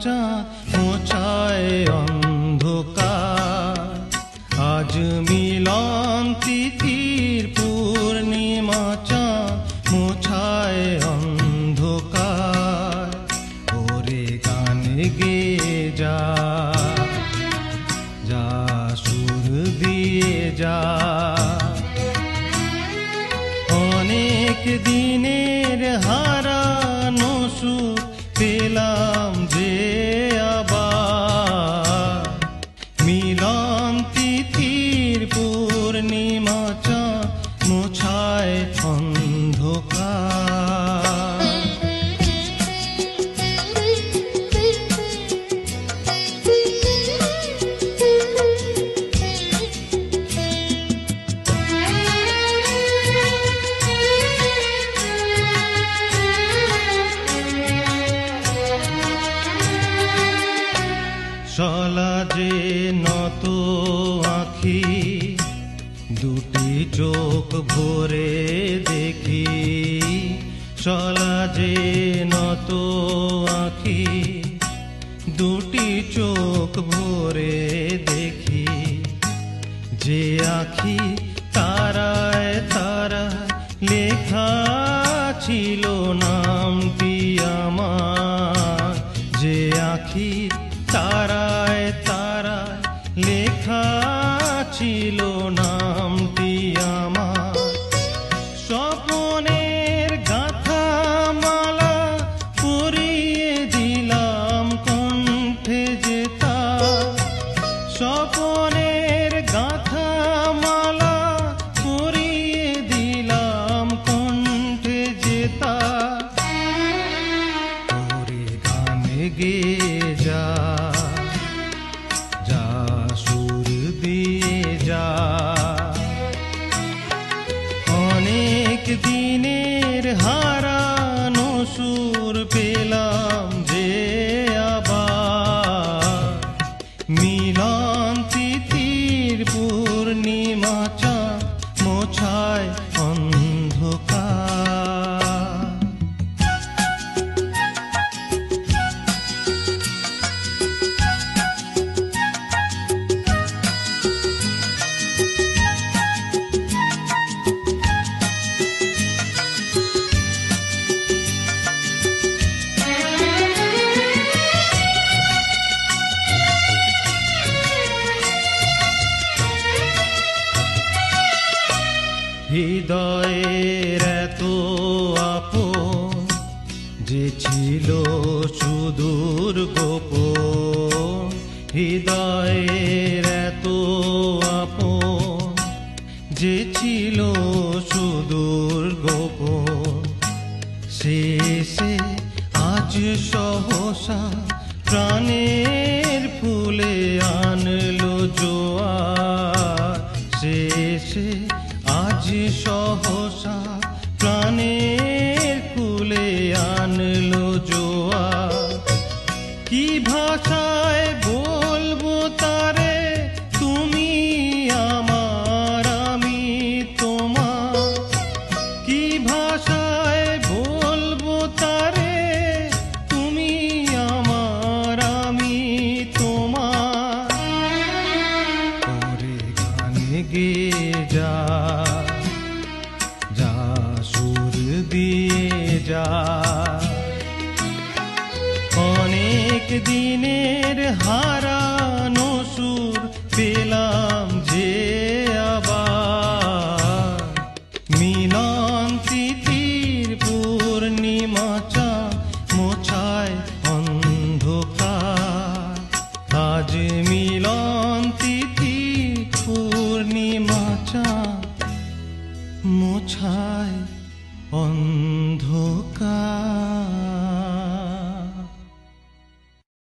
চাঁদ মোছায় অন্ধকার। আজ মিলন তিথির পূর্ণিমা চাঁদ মোছায় অন্ধকার। ওরে গান গেয়ে যা, যা সুর দিয়ে যা। অনেক দিনের হারানো সুর পেলাম যে আবার। মিলন তিথির পূর্ণিমা চাঁদ মোছায় অন্ধকার। চলা যে নত আঁখি, দুটি চোখ ভরে দেখি। চলা যে নত আঁখি, দুটি চোখ ভরে দেখি। যে আঁখি তারায় তারায় লেখা ছিল নামটি আমার। যে আঁখি তারায় তারায় লেখা ছিল নামটি আমার। স্বপনের গাথা মালা পরিয়ে দিলাম কণ্ঠে যে তার। স্বপনের গাথা মালা পরিয়ে দিলাম কণ্ঠে যে তার। ওরে গান গেয়ে যা, যা সুর দিয়ে যা। অনেক দিনের হারানো সুর পেলাম যে আবার। মিলন তিথির পূর্ণিমা চাঁদ মোছায় অন্ধকার। হৃদয়ের এত আপন যে ছিল সুদূর গোপন। হৃদয়ের এত আপন যে ছিল সুদূর গোপন। শেষে আজ সহসা প্রাণের ফুলে আনলো জোয়ার। শেষে আজ সহসা প্রাণের কুলে আনলো জোয়ার। কি ভাষায় বলবো তারে, তুমি আমার আমি তোমার। কি ভাষায় বলবো তারে, তুমি আমার আমি তোমার। ওরে গান গেয়ে